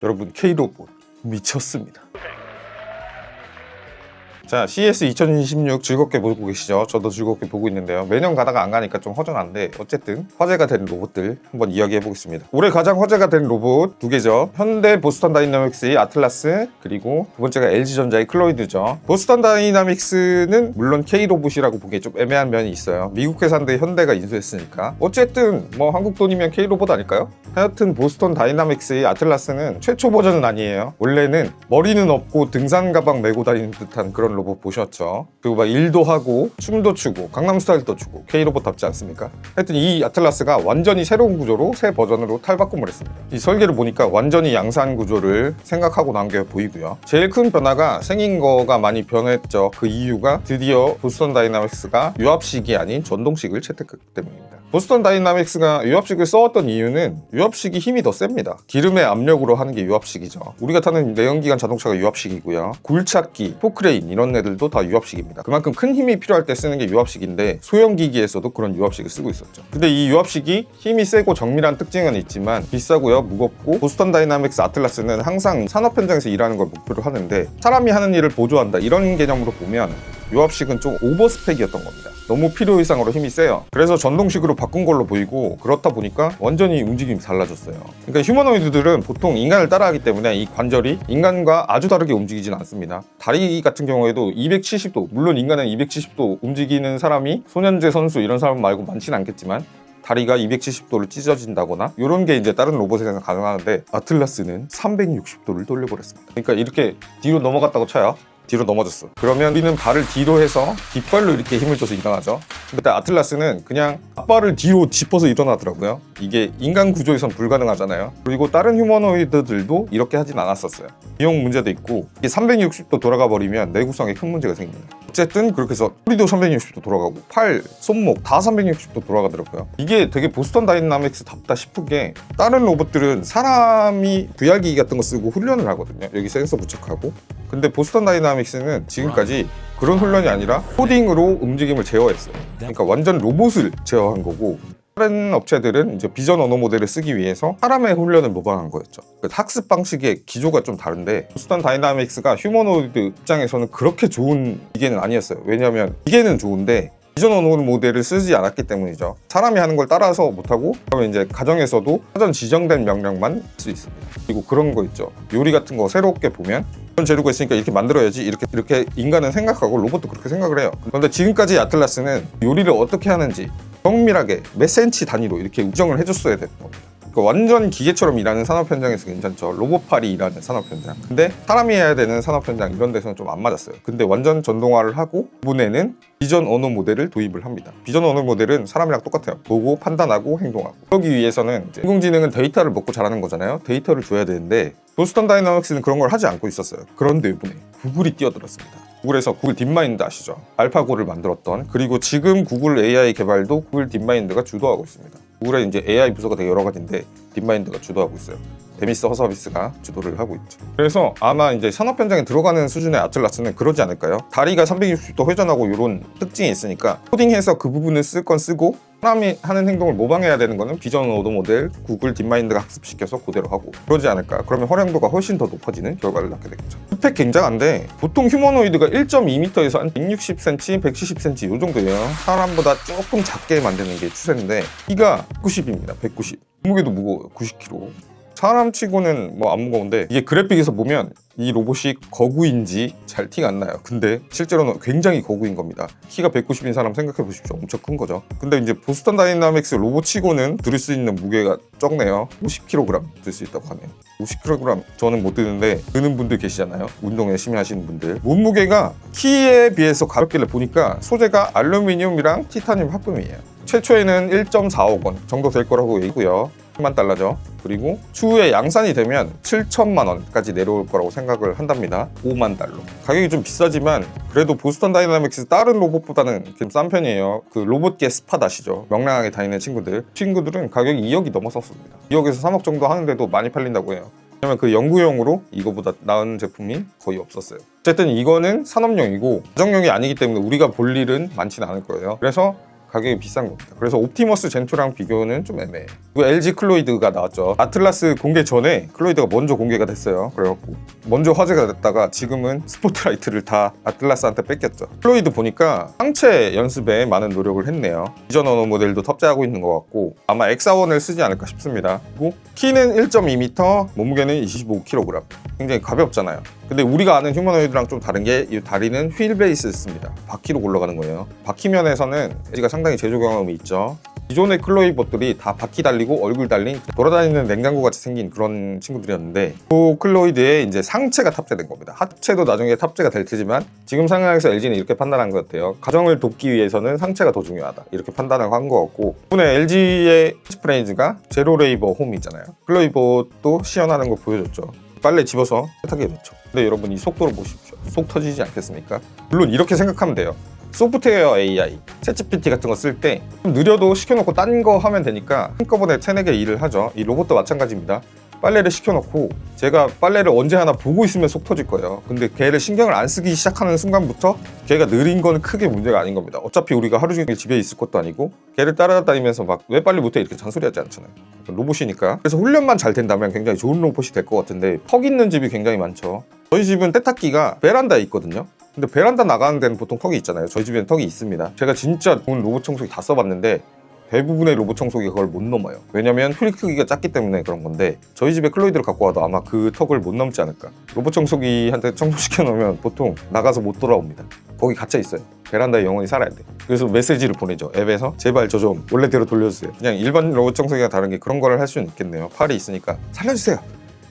여러분, K로봇 미쳤습니다. 자, CES 2026 즐겁게 보고 계시죠? 저도 즐겁게 보고 있는데요. 매년 가다가 안 가니까 좀 허전한데 어쨌든 화제가 된 로봇들 한번 이야기해 보겠습니다. 올해 가장 화제가 된 로봇 두 개죠. 현대 보스턴 다이나믹스의 아틀라스, 그리고 두 번째가 LG전자의 클로이드죠. 보스턴 다이나믹스는 물론 K로봇이라고 보기에 좀 애매한 면이 있어요. 미국 회사인데 현대가 인수했으니까. 어쨌든 뭐 한국 돈이면 K로봇 아닐까요? 하여튼 보스턴 다이나믹스의 아틀라스는 최초 버전은 아니에요. 원래는 머리는 없고 등산 가방 메고 다니는 듯한 그런 로봇 보셨죠? 그리고 막 일도 하고 춤도 추고 강남스타일도 추고 K로봇답지 않습니까? 하여튼 이 아틀라스가 완전히 새로운 구조로 새 버전으로 탈바꿈을 했습니다. 이 설계를 보니까 완전히 양산 구조를 생각하고 나온 게 보이고요. 제일 큰 변화가 생긴 거가 많이 변했죠. 그 이유가 드디어 보스턴 다이나믹스가 유압식이 아닌 전동식을 채택했기 때문입니다. 보스턴 다이나믹스가 유압식을 써왔던 이유는 유압식이 힘이 더 셉니다. 기름의 압력으로 하는 게 유압식이죠. 우리가 타는 내연기관 자동차가 유압식이고요. 굴착기, 포크레인 이런 애들도 다 유압식입니다. 그만큼 큰 힘이 필요할 때 쓰는 게 유압식인데 소형 기기에서도 그런 유압식을 쓰고 있었죠. 근데 이 유압식이 힘이 세고 정밀한 특징은 있지만 비싸고요, 무겁고 보스턴 다이나믹스 아틀라스는 항상 산업 현장에서 일하는 걸 목표로 하는데 사람이 하는 일을 보조한다 이런 개념으로 보면 유압식은 좀 오버스펙이었던 겁니다. 너무 필요 이상으로 힘이 세요. 그래서 전동식으로 바꾼 걸로 보이고 그렇다 보니까 완전히 움직임이 달라졌어요. 그러니까 휴머노이드들은 보통 인간을 따라하기 때문에 이 관절이 인간과 아주 다르게 움직이진 않습니다. 다리 같은 경우에도 270도, 물론 인간은 270도 움직이는 사람이 손현재 선수 이런 사람 말고 많지는 않겠지만 다리가 270도를 찢어진다거나 이런 게 이제 다른 로봇에서는 가능하는데 아틀라스는 360도를 돌려버렸습니다. 그러니까 이렇게 뒤로 넘어갔다고 쳐요. 뒤로 넘어졌어. 그러면 우리는 발을 뒤로 해서 뒷발로 이렇게 힘을 줘서 일어나죠. 근데 아틀라스는 그냥 앞발을 뒤로 짚어서 일어나더라고요. 이게 인간 구조에선 불가능하잖아요. 그리고 다른 휴머노이드들도 이렇게 하진 않았었어요. 비용 문제도 있고 이게 360도 돌아가 버리면 내구성에 큰 문제가 생깁니다. 어쨌든 그렇게 해서 허리도 360도 돌아가고 팔, 손목 다 360도 돌아가더라고요. 이게 되게 보스턴 다이나믹스답다 싶은 게 다른 로봇들은 사람이 VR기기 같은 거 쓰고 훈련을 하거든요. 여기 센서 부착하고. 근데 보스턴 다이나믹스는 지금까지 그런 훈련이 아니라 코딩으로 움직임을 제어했어요. 그러니까 완전 로봇을 제어한 거고 다른 업체들은 이제 비전 언어 모델을 쓰기 위해서 사람의 훈련을 모방한 거였죠. 학습 방식의 기조가 좀 다른데 보스턴 다이나믹스가 휴머노이드 입장에서는 그렇게 좋은 기계는 아니었어요. 왜냐하면 기계는 좋은데 비전 언어 모델을 쓰지 않았기 때문이죠. 사람이 하는 걸 따라서 못하고 그러면 이제 가정에서도 사전 지정된 명령만 쓸 수 있습니다. 그리고 그런 거 있죠. 요리 같은 거 새롭게 보면 이런 재료가 있으니까 이렇게 만들어야지 이렇게 인간은 생각하고 로봇도 그렇게 생각을 해요. 그런데 지금까지 아틀라스는 요리를 어떻게 하는지 정밀하게 몇 센치 단위로 이렇게 우정을 해줬어야 되는 겁니다. 그러니까 완전 기계처럼 일하는 산업 현장에서 괜찮죠. 로봇팔이 일하는 산업 현장. 근데 사람이 해야 되는 산업 현장 이런 데서는 좀 안 맞았어요. 근데 완전 전동화를 하고 이번에는 비전 언어 모델을 도입을 합니다. 비전 언어 모델은 사람이랑 똑같아요. 보고 판단하고 행동하고. 그러기 위해서는 이제 인공지능은 데이터를 먹고 자라는 거잖아요. 데이터를 줘야 되는데 보스턴 다이나믹스는 그런 걸 하지 않고 있었어요. 그런데 이번에 구글이 뛰어들었습니다. 구글에서 구글 딥마인드 아시죠? 알파고를 만들었던, 그리고 지금 구글 AI 개발도 구글 딥마인드가 주도하고 있습니다. 구글의 이제 AI 부서가 되게 여러 가지인데 딥마인드가 주도하고 있어요. 데미스 허서비스가 주도를 하고 있죠. 그래서 아마 이제 산업 현장에 들어가는 수준의 아틀라스는 그러지 않을까요? 다리가 360도 회전하고 이런 특징이 있으니까 코딩해서 그 부분을 쓸 건 쓰고 사람이 하는 행동을 모방해야 되는 거는 비전 오더 모델 구글 딥마인드가 학습시켜서 그대로 하고 그러지 않을까. 그러면 활용도가 훨씬 더 높아지는 결과를 낳게 되겠죠. 스펙 굉장한데 보통 휴머노이드가 1.2m에서 한 160cm, 170cm 이 정도예요. 사람보다 조금 작게 만드는 게 추세인데 키가 190입니다. 190. 무게도 무거워요. 90kg. 사람 치고는 뭐 안 무거운데 이게 그래픽에서 보면 이 로봇이 거구인지 잘 티가 안 나요. 근데 실제로는 굉장히 거구인 겁니다. 키가 190인 사람 생각해 보십시오. 엄청 큰 거죠. 근데 이제 보스턴 다이나믹스 로봇 치고는 들을 수 있는 무게가 적네요. 50kg 들 수 있다고 하네요. 50kg 저는 못 드는데 드는 분들 계시잖아요. 운동 열심히 하시는 분들. 몸무게가 키에 비해서 가볍길래 보니까 소재가 알루미늄이랑 티타늄 합금이에요. 최초에는 1.4억 원 정도 될 거라고 얘기고요. 10만 달러죠. 그리고 추후에 양산이 되면 7천만 원까지 내려올 거라고 생각을 한답니다. 5만 달러. 가격이 좀 비싸지만 그래도 보스턴 다이나믹스 다른 로봇보다는 좀 싼 편이에요. 그 로봇계 스팟 아시죠? 명랑하게 다니는 친구들은 가격이 2억이 넘었었습니다. 2억에서 3억 정도 하는데도 많이 팔린다고 해요. 왜냐면 그 연구용으로 이거보다 나은 제품이 거의 없었어요. 어쨌든 이거는 산업용이고 가정용이 아니기 때문에 우리가 볼 일은 많지는 않을 거예요. 그래서 가격이 비싼 겁니다. 그래서 옵티머스 젠2랑 비교는 좀 애매해. 그 LG 클로이드가 나왔죠. 아틀라스 공개 전에 클로이드가 먼저 공개가 됐어요. 그래갖고 먼저 화제가 됐다가 지금은 스포트라이트를 다 아틀라스한테 뺏겼죠. 클로이드 보니까 상체 연습에 많은 노력을 했네요. 이전 언어 모델도 탑재하고 있는 것 같고 아마 엑사원을 쓰지 않을까 싶습니다. 그리고 키는 1.2m, 몸무게는 25kg. 굉장히 가볍잖아요. 근데 우리가 아는 휴머노이드랑 좀 다른 게 이 다리는 휠 베이스였습니다. 바퀴로 올라가는 거예요. 바퀴 면에서는 LG가 상당히 제조 경험이 있죠. 기존의 클로이드들이 다 바퀴 달리고 얼굴 달린 돌아다니는 냉장고 같이 생긴 그런 친구들이었는데 그 클로이드에 이제 상체가 탑재된 겁니다. 하체도 나중에 탑재가 될 테지만 지금 상황에서 LG는 이렇게 판단한 것 같아요. 가정을 돕기 위해서는 상체가 더 중요하다 이렇게 판단을 한 것 같고 이번에 LG의 캐치프레이즈가 제로 레이버 홈 있잖아요. 클로이버도 시연하는 거 보여줬죠. 빨래 집어서 세탁기에 넣죠. 근데 여러분 이 속도를 보십시오. 속 터지지 않겠습니까? 물론 이렇게 생각하면 돼요. 소프트웨어 AI, 챗GPT 같은 거 쓸 때 좀 느려도 시켜놓고 딴 거 하면 되니까 한꺼번에 3-4개 일을 하죠. 이 로봇도 마찬가지입니다. 빨래를 시켜놓고 제가 빨래를 언제 하나 보고 있으면 속 터질 거예요. 근데 걔를 신경을 안 쓰기 시작하는 순간부터 걔가 느린 건 크게 문제가 아닌 겁니다. 어차피 우리가 하루 종일 집에 있을 것도 아니고 걔를 따라다니면서 막 왜 빨리 못해 이렇게 잔소리하지 않잖아요. 로봇이니까. 그래서 훈련만 잘 된다면 굉장히 좋은 로봇이 될 것 같은데 턱 있는 집이 굉장히 많죠. 저희 집은 세탁기가 베란다에 있거든요. 근데 베란다 나가는 데는 보통 턱이 있잖아요. 저희 집에는 턱이 있습니다. 제가 진짜 좋은 로봇 청소기 다 써봤는데 대부분의 로봇 청소기가 그걸 못 넘어요. 왜냐면 휠 크기가 작기 때문에 그런 건데 저희 집에 클로이드를 갖고 와도 아마 그 턱을 못 넘지 않을까. 로봇 청소기한테 청소시켜 놓으면 보통 나가서 못 돌아옵니다. 거기 갇혀 있어요. 베란다에 영원히 살아야 돼. 그래서 메시지를 보내죠. 앱에서 제발 저 좀 원래대로 돌려주세요. 그냥 일반 로봇 청소기가 다른 게 그런 거를 할 수는 있겠네요. 팔이 있으니까 살려주세요.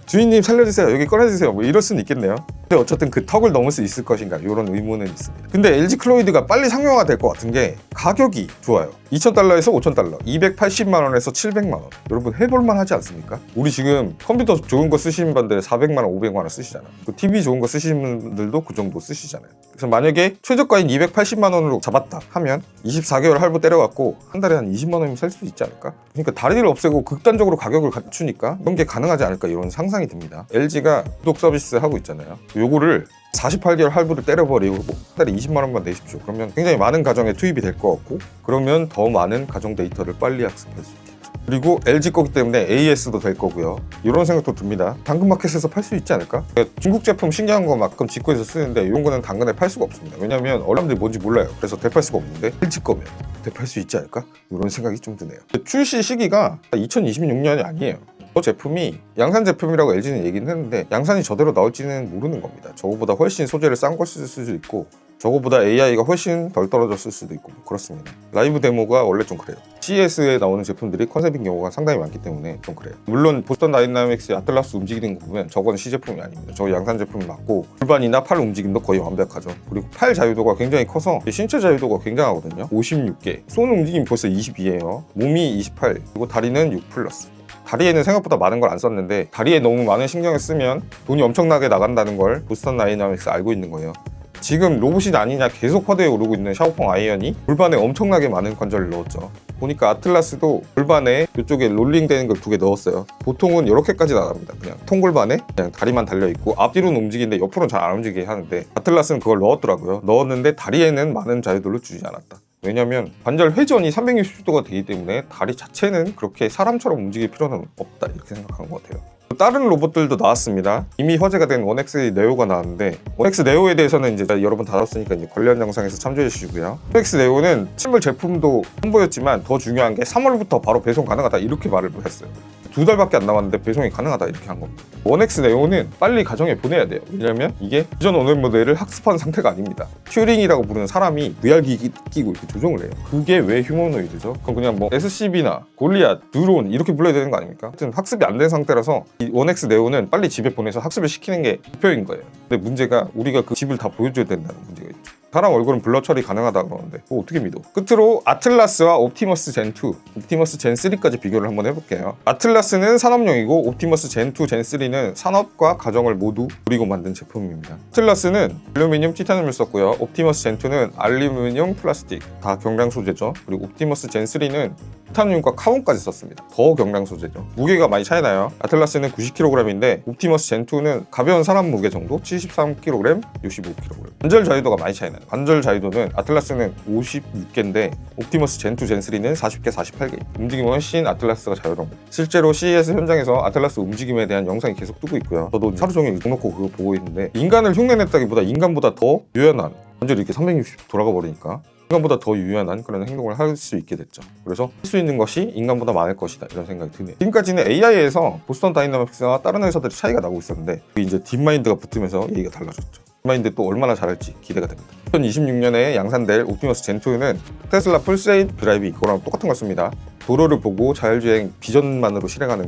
주인님 살려주세요. 여기 꺼내주세요. 뭐 이럴 수는 있겠네요. 근데 어쨌든 그 턱을 넘을 수 있을 것인가 이런 의문은 있습니다. 근데 LG 클로이드가 빨리 상용화 될 것 같은 게 가격이 좋아요. 2,000달러에서 5,000달러, 280만 원에서 700만 원. 여러분 해볼만 하지 않습니까? 우리 지금 컴퓨터 좋은 거 쓰시는 분들 400만 원, 500만 원 쓰시잖아요. 그 TV 좋은 거 쓰시는 분들도 그 정도 쓰시잖아요. 그래서 만약에 최저가인 280만 원으로 잡았다 하면 24개월 할부 때려갖고 한 달에 한 20만 원이면 살 수 있지 않을까? 그러니까 다리를 없애고 극단적으로 가격을 갖추니까 이런 게 가능하지 않을까 이런 상상이 듭니다. LG가 구독 서비스 하고 있잖아요. 요거를 48개월 할부를 때려버리고 한 달에 20만 원만 내십시오. 그러면 굉장히 많은 가정에 투입이 될 것 같고 그러면 더 많은 가정 데이터를 빨리 학습할 수 있겠죠. 그리고 LG 거기 때문에 AS도 될 거고요. 이런 생각도 듭니다. 당근마켓에서 팔 수 있지 않을까? 중국 제품 신기한 거 가끔 직구해서 쓰는데 이런 거는 당근에 팔 수가 없습니다. 왜냐면 사람들이 뭔지 몰라요. 그래서 대팔 수가 없는데 LG 거면 대팔 수 있지 않을까? 이런 생각이 좀 드네요. 출시 시기가 2026년이 아니에요. 저 제품이 양산 제품이라고 LG는 얘기는 했는데 양산이 저대로 나올지는 모르는 겁니다. 저거보다 훨씬 소재를 싼 걸 쓸 수도 있고 저거보다 AI가 훨씬 덜 떨어졌을 수도 있고 그렇습니다. 라이브 데모가 원래 좀 그래요. CES에 나오는 제품들이 컨셉인 경우가 상당히 많기 때문에 좀 그래요. 물론 보스턴 다이나믹스의 아틀라스 움직이는 거 보면 저건 C 제품이 아닙니다. 저거 양산 제품이 맞고 골반이나 팔 움직임도 거의 완벽하죠. 그리고 팔 자유도가 굉장히 커서 신체 자유도가 굉장하거든요. 56개, 손 움직임이 벌써 22예요. 몸이 28, 그리고 다리는 6 플러스. 다리에는 생각보다 많은 걸 안 썼는데 다리에 너무 많은 신경을 쓰면 돈이 엄청나게 나간다는 걸 보스턴 다이나믹스 알고 있는 거예요. 지금 로봇이 아니냐 계속 화두에 오르고 있는 샤오펑 아이언이 골반에 엄청나게 많은 관절을 넣었죠. 보니까 아틀라스도 골반에 이쪽에 롤링 되는 걸 2개 넣었어요. 보통은 이렇게까지는 안 합니다. 그냥 통골반에 그냥 다리만 달려있고 앞뒤로는 움직이는데 옆으로는 잘 안 움직이게 하는데 아틀라스는 그걸 넣었더라고요. 넣었는데 다리에는 많은 자유도를 주지 않았다. 왜냐면 관절 회전이 360도가 되기 때문에 다리 자체는 그렇게 사람처럼 움직일 필요는 없다 이렇게 생각한 것 같아요. 다른 로봇들도 나왔습니다. 이미 화제가 된 원엑스 네오가 나왔는데 원엑스 네오에 대해서는 이제 여러분 다뤘으니까 이제 관련 영상에서 참조해 주시고요. 원엑스 네오는 실물 제품도 선보였지만 더 중요한 게 3월부터 바로 배송 가능하다 이렇게 말을 했어요. 2달밖에 안 남았는데 배송이 가능하다 이렇게 한 겁니다. 원엑스 네오는 빨리 가정에 보내야 돼요. 왜냐면 이게 기존 오늘 모델을 학습한 상태가 아닙니다. 튜링이라고 부르는 사람이 VR기 끼고 이렇게 조정을 해요. 그게 왜 휴머노이드죠? 그럼 그냥 뭐 SCB나 골리앗, 드론 이렇게 불러야 되는 거 아닙니까? 하여튼 학습이 안 된 상태라서 이 원엑스 네오는 빨리 집에 보내서 학습을 시키는 게 목표인 거예요. 근데 문제가 우리가 그 집을 다 보여줘야 된다는 문제가 있죠. 사람 얼굴은 블러 처리 가능하다 그러는데 그거 어떻게 믿어? 끝으로 아틀라스와 옵티머스 젠2, 옵티머스 젠3까지 비교를 한번 해볼게요. 아틀라스는 산업용이고 옵티머스 젠2, 젠3는 산업과 가정을 모두 노리고 만든 제품입니다. 아틀라스는 알루미늄, 티타늄을 썼고요. 옵티머스 젠2는 알루미늄, 플라스틱 다 경량 소재죠. 그리고 옵티머스 젠3는 티타늄과 카본까지 썼습니다. 더 경량 소재죠. 무게가 많이 차이 나요. 아틀라스는 90kg인데 옵티머스 젠2는 가벼운 사람 무게 정도 73kg, 65kg. 관절 자유도가 많이 차이 나요. 있습니다. 관절 자유도는 아틀라스는 56개인데 옵티머스 젠2, 젠3는 40개, 48개. 움직임은 훨씬 아틀라스가 자유로운 거예요. 실제로 CES 현장에서 아틀라스 움직임에 대한 영상이 계속 뜨고 있고요. 저도 하루 종일 묵놓고 그거 보고 있는데 인간을 흉내냈다기보다 인간보다 더 유연한, 관절이 이렇게 360도 돌아가 버리니까 인간보다 더 유연한 그런 행동을 할 수 있게 됐죠. 그래서 할 수 있는 것이 인간보다 많을 것이다 이런 생각이 드네요. 지금까지는 AI에서 보스턴 다이나믹스와 다른 회사들이 차이가 나고 있었는데 이제 딥마인드가 붙으면서 얘기가 달라졌죠. 딥마인드 또 얼마나 잘할지 기대가 됩니다. 2026년에 양산될 옵티머스 젠2는 테슬라 풀세이프 드라이브 이거랑 똑같은 걸 씁니다. 도로를 보고 자율주행 비전만으로 실행하는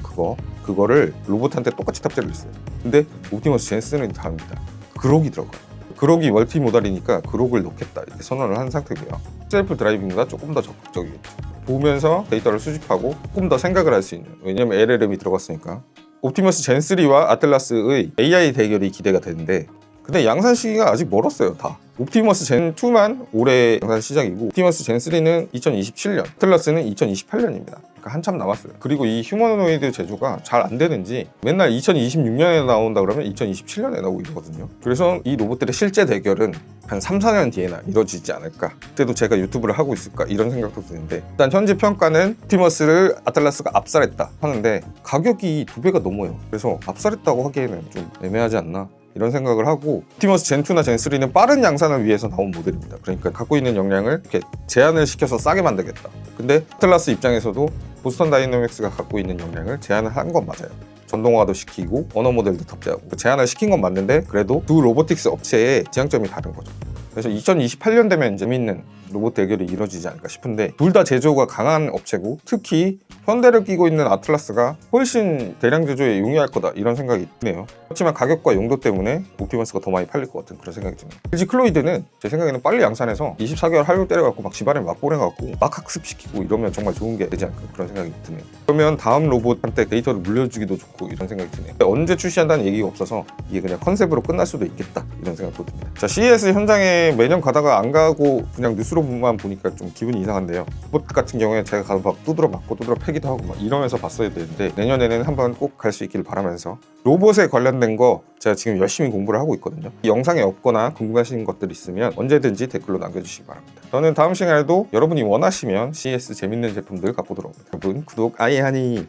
그거를 로봇한테 똑같이 탑재를 했어요. 근데 옵티머스 젠3는 다릅니다. 그록이 들어가요. 그록이 멀티모달이니까 그록을 넣겠다 이렇게 선언을 한 상태고요. 셀프 드라이빙보다 조금 더 적극적이겠죠. 보면서 데이터를 수집하고 조금 더 생각을 할 수 있는, 왜냐면 LLM이 들어갔으니까. 옵티머스 젠3와 아틀라스의 AI 대결이 기대가 되는데 근데 양산 시기가 아직 멀었어요. 다 옵티머스 젠2만 올해 양산 시작이고 옵티머스 젠3는 2027년, 아틀라스는 2028년입니다. 그러니까 한참 남았어요. 그리고 이 휴머노이드 제조가 잘 안 되는지 맨날 2026년에 나온다 그러면 2027년에 나오고 이러거든요. 그래서 이 로봇들의 실제 대결은 한 3, 4년 뒤에나 이루어지지 않을까. 그때도 제가 유튜브를 하고 있을까 이런 생각도 드는데 일단 현재 평가는 옵티머스를 아틀라스가 압살했다 하는데 가격이 2배가 넘어요. 그래서 압살했다고 하기에는 좀 애매하지 않나 이런 생각을 하고 옵티머스 젠2나 젠3는 빠른 양산을 위해서 나온 모델입니다. 그러니까 갖고 있는 역량을 이렇게 제한을 시켜서 싸게 만들겠다. 근데 아틀라스 입장에서도 보스턴 다이내믹스가 갖고 있는 역량을 제한을 한 건 맞아요. 전동화도 시키고 언어 모델도 탑재하고 제한을 시킨 건 맞는데 그래도 두 로보틱스 업체의 지향점이 다른 거죠. 그래서 2028년 되면 재밌는 로봇 대결이 이루어지지 않을까 싶은데 둘 다 제조가 강한 업체고 특히 현대를 끼고 있는 아틀라스가 훨씬 대량 제조에 용이할 거다 이런 생각이 드네요. 그렇지만 가격과 용도 때문에 옵티머스가 더 많이 팔릴 것 같은 그런 생각이 드네요. LG 클로이드는 제 생각에는 빨리 양산해서 24개월 할부 때려갖고 막 집안에 막 보내갖고 막 학습시키고 이러면 정말 좋은 게 되지 않을까 그런 생각이 드네요. 그러면 다음 로봇한테 데이터를 물려주기도 좋고 이런 생각이 드네요. 언제 출시한다는 얘기가 없어서 이게 그냥 컨셉으로 끝날 수도 있겠다 이런 생각도 듭니다. 자, CES 현장에 매년 가다가 안 가고 그냥 뉴스로만 보니까 좀 기분이 이상한데요. 로봇 같은 경우에 제가 가서 막 두드러 맞고 두드러 패기도 하고 막 이러면서 봤어야 되는데 내년에는 한번 꼭 갈 수 있기를 바라면서 로봇에 관련된 거 제가 지금 열심히 공부를 하고 있거든요. 이 영상에 없거나 궁금하신 것들 있으면 언제든지 댓글로 남겨주시기 바랍니다. 저는 다음 시간에도 여러분이 원하시면 CES 재밌는 제품들 갖고 돌아옵니다. 여러분 구독 아예 하니